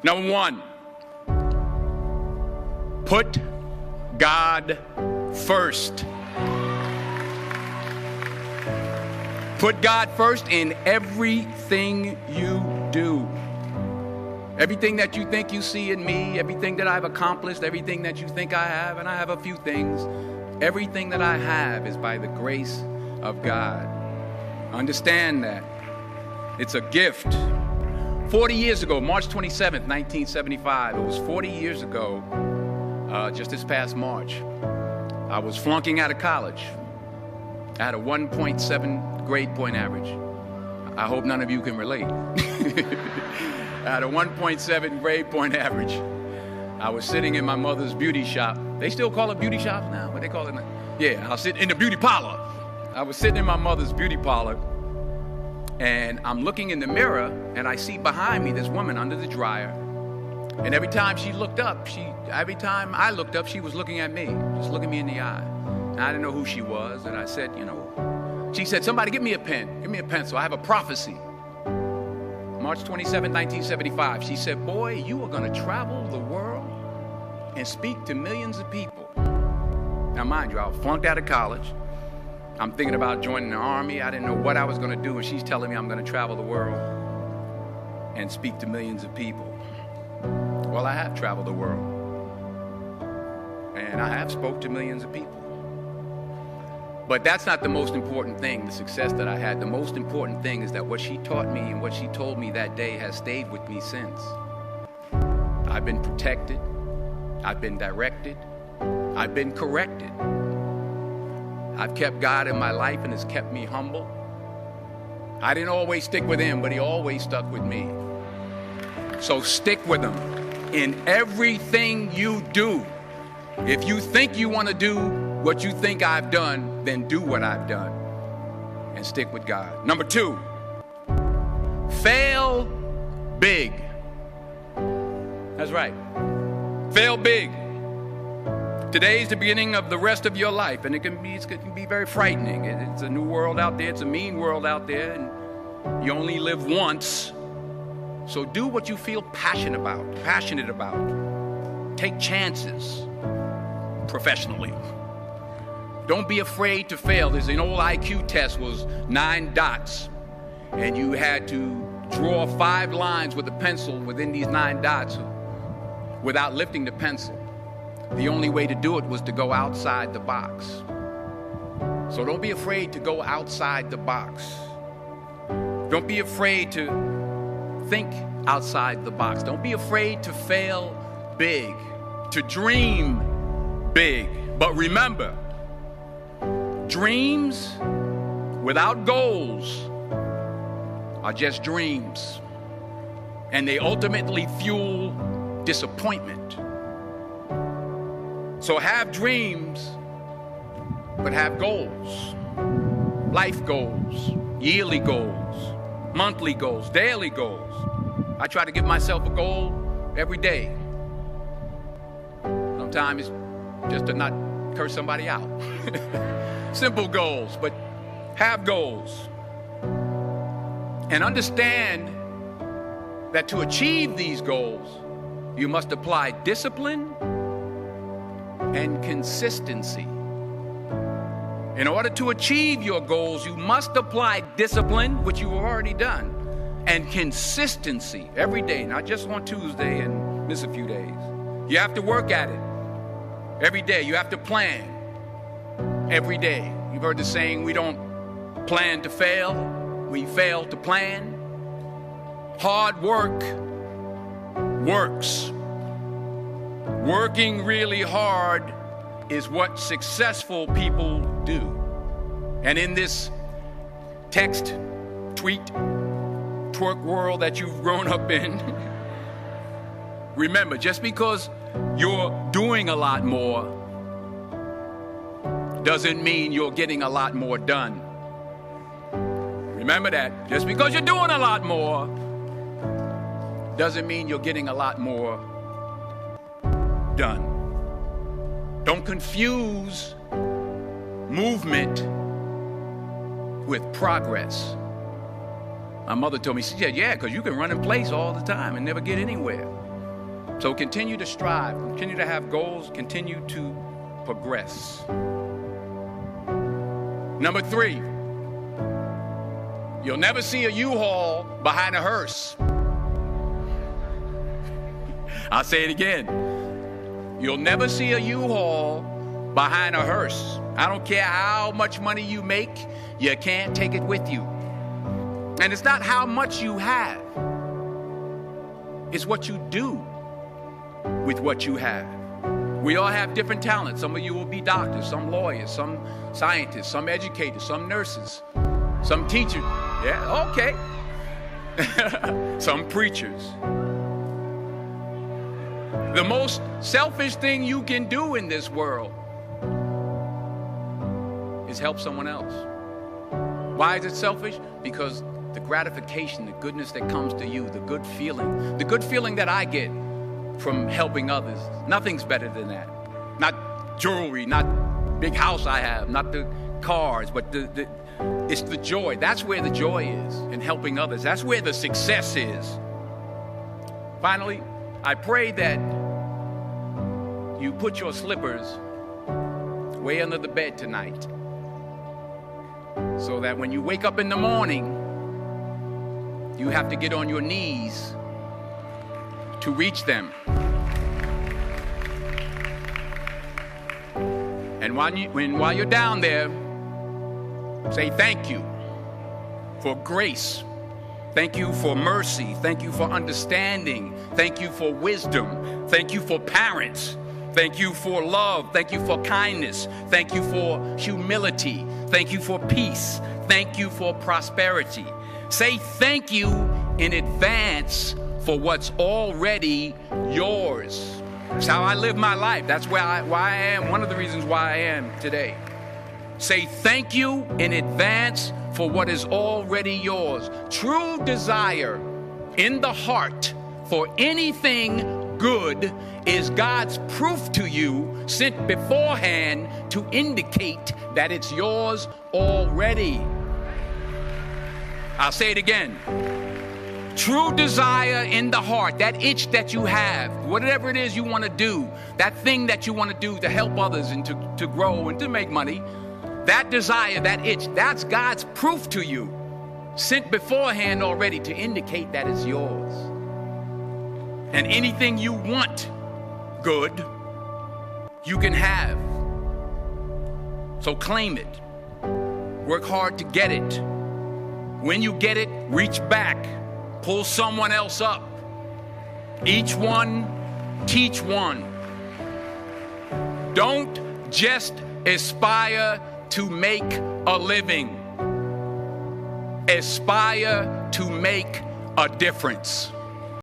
Number one, put God first. Put God first in everything you do. Everything that you think you see in me, everything that I've accomplished, everything that you think I have, and I have a few things, everything that I have is by the grace of God. Understand that. It's a gift. 40 years ago, March 27th, 1975, it was 40 years ago, just this past March, I was flunking out of college. I had a 1.7 grade point average. I hope none of you can relate. I had a 1.7 grade point average. I was sitting in my mother's beauty shop. They still call it beauty shops now? What they call it now? Yeah, I was sitting in the beauty parlor. I was sitting in my mother's beauty parlor, and I'm looking in the mirror, and I see behind me this woman under the dryer. And every time she looked up, every time I looked up, she was looking at me, just looking me in the eye. And I didn't know who she was, and I said, she said, somebody give me a pen, give me a pencil, I have a prophecy. March 27, 1975, she said, boy, you are going to travel the world and speak to millions of people. Now, mind you, I was flunked out of college. I'm thinking about joining the army. I didn't know what I was going to do, and she's telling me I'm going to travel the world and speak to millions of people. Well, I have traveled the world, and I have spoke to millions of people. But that's not the most important thing, the success that I had. The most important thing is that what she taught me and what she told me that day has stayed with me since. I've been protected. I've been directed. I've been corrected. I've kept God in my life, and it's kept me humble. I didn't always stick with him, but he always stuck with me. So stick with him in everything you do. If you think you want to do what you think I've done, then do what I've done and stick with God. Number two, fail big. That's right. Fail big. Today's the beginning of the rest of your life, and it can be very frightening. It's a new world out there. It's a mean world out there, and you only live once. So do what you feel passionate about. Take chances professionally. Don't be afraid to fail. There's an old IQ test, was 9 dots, and you had to draw 5 lines with a pencil within these 9 dots without lifting the pencil. The only way to do it was to go outside the box. So don't be afraid to go outside the box. Don't be afraid to think outside the box. Don't be afraid to fail big, to dream big. But remember, dreams without goals are just dreams, and they ultimately fuel disappointment. So have dreams, but have goals. Life goals, yearly goals, monthly goals, daily goals. I try to give myself a goal every day. Sometimes it's just to not curse somebody out. Simple goals, but have goals. And understand that to achieve these goals, you must apply discipline and consistency. In order to achieve your goals, you must apply discipline, which you've already done, and consistency every day, not just on Tuesday and miss a few days. You have to work at it every day. You have to plan every day. You've heard the saying, we don't plan to fail, we fail to plan. Hard work works. Working really hard is what successful people do. And in this text, tweet, twerk world that you've grown up in, remember, just because you're doing a lot more doesn't mean you're getting a lot more done. Remember that. Just because you're doing a lot more doesn't mean you're getting a lot more done. Don't confuse movement with progress. My mother told me, she said, yeah, because you can run in place all the time and never get anywhere. So continue to strive, continue to have goals, continue to progress. Number 3, you'll never see a U-Haul behind a hearse. I'll say it again. You'll never see a U-Haul behind a hearse. I don't care how much money you make, you can't take it with you. And it's not how much you have. It's what you do with what you have. We all have different talents. Some of you will be doctors, some lawyers, some scientists, some educators, some nurses, some teachers. Yeah, okay. Some preachers. The most selfish thing you can do in this world is help someone else. Why is it selfish? Because the gratification, the goodness that comes to you, the good feeling that I get from helping others, nothing's better than that. Not jewelry, not big house I have, not the cars, but it's the joy. That's where the joy is, in helping others. That's where the success is. Finally, I pray that you put your slippers way under the bed tonight, so that when you wake up in the morning, you have to get on your knees to reach them. And while you're down there, say thank you for grace. Thank you for mercy. Thank you for understanding. Thank you for wisdom. Thank you for parents. Thank you for love. Thank you for kindness. Thank you for humility. Thank you for peace. Thank you for prosperity. Say thank you in advance for what's already yours. That's how I live my life. That's why I am, one of the reasons why I am today. Say thank you in advance for what is already yours. True desire in the heart for anything good is God's proof to you, sent beforehand to indicate that it's yours already. I'll say it again. True desire in the heart, that itch that you have, whatever it is you want to do, that thing that you want to do to help others and to grow and to make money, that desire, that itch, that's God's proof to you, sent beforehand already to indicate that it's yours. And anything you want good, you can have. So claim it. Work hard to get it. When you get it, reach back. Pull someone else up. Each one, teach one. Don't just aspire to make a living. Aspire to make a difference.